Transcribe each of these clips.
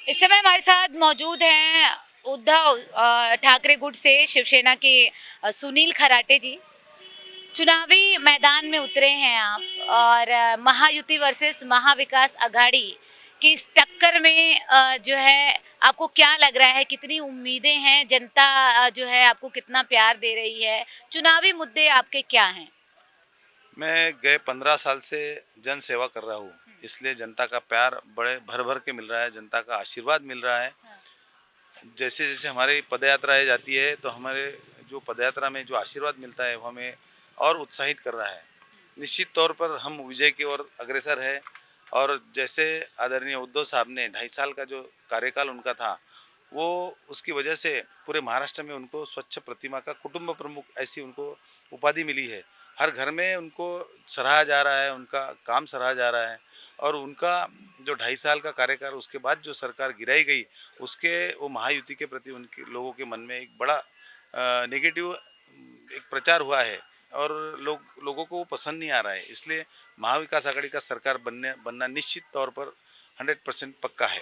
इस समय हमारे साथ मौजूद हैं उद्धव ठाकरे गुट से शिवसेना के सुनील खराटे जी। चुनावी मैदान में उतरे हैं आप और महायुति वर्सेस महाविकास अघाड़ी की इस टक्कर में जो है आपको क्या लग रहा है, कितनी उम्मीदें हैं, जनता जो है आपको कितना प्यार दे रही है, चुनावी मुद्दे आपके क्या हैं? मैं गए 15 साल से जन सेवा कर रहा हूँ, इसलिए जनता का प्यार बड़े भर भर के मिल रहा है, जनता का आशीर्वाद मिल रहा है। हाँ। जैसे जैसे हमारी पदयात्राएं जाती है तो हमारे जो पदयात्रा में जो आशीर्वाद मिलता है वो हमें और उत्साहित कर रहा है। निश्चित तौर पर हम विजय की ओर अग्रसर है। और जैसे आदरणीय उद्धव साहब ने 2.5 साल का जो कार्यकाल उनका था, वो उसकी वजह से पूरे महाराष्ट्र में उनको स्वच्छ प्रतिमा का कुटुंब प्रमुख ऐसी उनको उपाधि मिली है। हर घर में उनको सराहा जा रहा है, उनका काम सराहा जा रहा है। और उनका जो 2.5 साल का कार्यकाल उसके बाद जो सरकार गिराई गई, उसके वो महायुति के प्रति उनके लोगों के मन में एक बड़ा नेगेटिव एक प्रचार हुआ है। और लोगों को वो पसंद नहीं आ रहा है, इसलिए महाविकास आघाड़ी का सरकार बनना निश्चित तौर पर 100% पक्का है।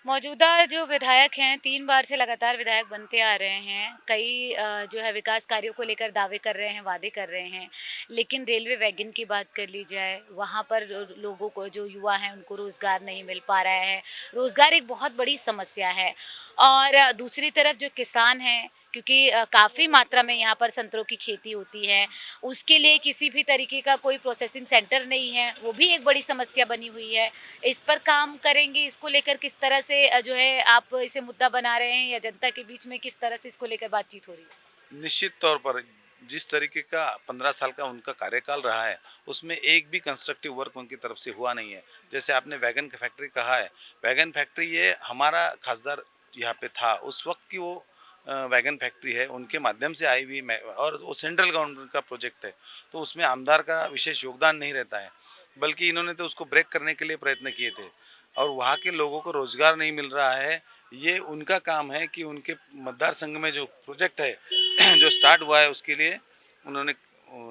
मौजूदा जो विधायक हैं 3 बार से लगातार विधायक बनते आ रहे हैं। कई जो है विकास कार्यों को लेकर दावे कर रहे हैं, वादे कर रहे हैं। लेकिन रेलवे वैगन की बात कर ली जाए, वहाँ पर लोगों को, जो युवा हैं उनको रोज़गार नहीं मिल पा रहा है। रोज़गार एक बहुत बड़ी समस्या है। और दूसरी तरफ जो किसान हैं, क्योंकि काफ़ी मात्रा में यहाँ पर संतरों की खेती होती है, उसके लिए किसी भी तरीके का कोई प्रोसेसिंग सेंटर नहीं है, वो भी एक बड़ी समस्या बनी हुई है। इस पर काम करेंगे, इसको लेकर किस तरह से जो है आप इसे मुद्दा बना रहे हैं, या जनता के बीच में किस तरह से इसको लेकर बातचीत हो रही है? निश्चित तौर पर जिस तरीके का 15 साल का उनका कार्यकाल रहा है, उसमें एक भी कंस्ट्रक्टिव वर्क उनकी तरफ से हुआ नहीं है। जैसे आपने वैगन की फैक्ट्री कहा है, वैगन फैक्ट्री ये हमारा खासदार यहाँ पे था उस वक्त की वो वैगन फैक्ट्री है, उनके माध्यम से आई हुई और वो सेंट्रल गवर्नमेंट का प्रोजेक्ट है, तो उसमें आमदार का विशेष योगदान नहीं रहता है। बल्कि इन्होंने तो उसको ब्रेक करने के लिए प्रयत्न किए थे। और वहाँ के लोगों को रोजगार नहीं मिल रहा है। ये उनका काम है कि उनके मतदार संघ में जो प्रोजेक्ट है जो स्टार्ट हुआ है उसके लिए उन्होंने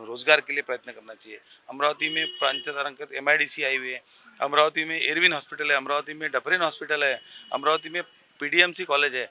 रोजगार के लिए प्रयत्न करना चाहिए। अमरावती में प्रांतांतरित MIDC आई हुई है, अमरावती में इरविन हॉस्पिटल है, अमरावती में डफरिन हॉस्पिटल है, अमरावती में PDMC कॉलेज है,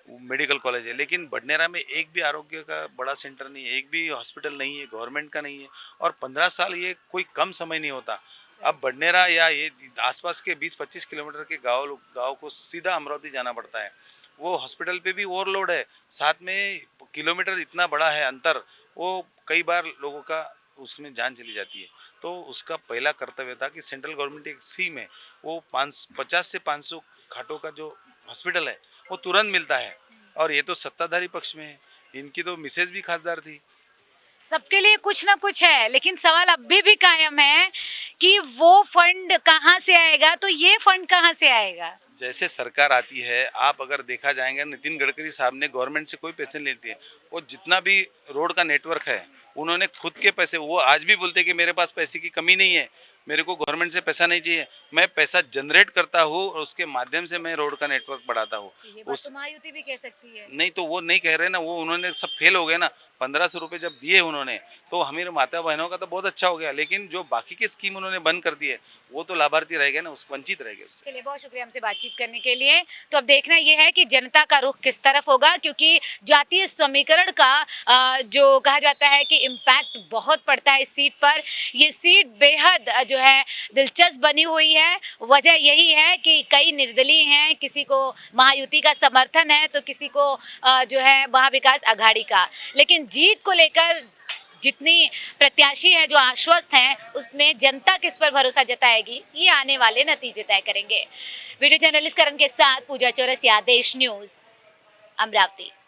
मेडिकल कॉलेज है। लेकिन बडनेरा में एक भी आरोग्य का बड़ा सेंटर नहीं है, एक भी हॉस्पिटल नहीं है, गवर्नमेंट का नहीं है। और 15 साल ये कोई कम समय नहीं होता। अब बडनेरा या ये आसपास के 20-25 किलोमीटर के गांव को सीधा अमरावती जाना पड़ता है। वो हॉस्पिटल पे भी ओवरलोड है, साथ में किलोमीटर इतना बड़ा है अंतर, वो कई बार लोगों का उसमें जान चली जाती है। तो उसका पहला कर्तव्य था कि सेंट्रल गवर्नमेंट एक स्कीम है, वो 50 से 500 खाटों का जो हॉस्पिटल है वो तुरंत मिलता है। और ये तो सत्ताधारी पक्ष में है, इनकी तो मिसेज भी खासदार थी। सबके लिए कुछ ना कुछ है, लेकिन सवाल अभी भी कायम है कि वो फंड कहाँ से आएगा, तो ये फंड कहाँ से आएगा? जैसे सरकार आती है, आप अगर देखा जाएगा, नितिन गडकरी साहब ने गवर्नमेंट से कोई पैसे नहीं लेते हैं। वो जितना भी रोड का नेटवर्क है उन्होंने खुद के पैसे, वो आज भी बोलते हैं कि मेरे पास पैसे की कमी नहीं है, मेरे को गवर्नमेंट से पैसा नहीं चाहिए, मैं पैसा जनरेट करता हूँ और उसके माध्यम से मैं रोड का नेटवर्क बढ़ाता हूँ। ये बात उस तो महायुति भी कह सकती है। नहीं तो वो नहीं कह रहे ना, वो उन्होंने सब फेल हो गए ना। 1500 रुपये जब दिए उन्होंने तो हमारे माता बहनों का तो बहुत अच्छा हो गया, लेकिन जो बाकी की स्कीम उन्होंने बंद कर दी है वो तो लाभार्थी रह गए ना, उस वंचित रह गए उससे। चलिए, बहुत शुक्रिया हमसे बातचीत करने के लिए। तो अब देखना ये है कि जनता का रुख किस तरफ होगा, क्योंकि जातीय समीकरण का जो कहा जाता है कि इम्पैक्ट बहुत पड़ता है इस सीट पर। ये सीट बेहद जो है दिलचस्प बनी हुई है। वजह यही है कि कई निर्दलीय हैं, किसी को महायुति का समर्थन है तो किसी को जो है महाविकास अघाड़ी का। लेकिन जीत को लेकर जितनी प्रत्याशी हैं जो आश्वस्त हैं, उसमें जनता किस पर भरोसा जताएगी, ये आने वाले नतीजे तय करेंगे। वीडियो जर्नलिस्ट करण के साथ पूजा चौरसिया, देश न्यूज़, अमरावती।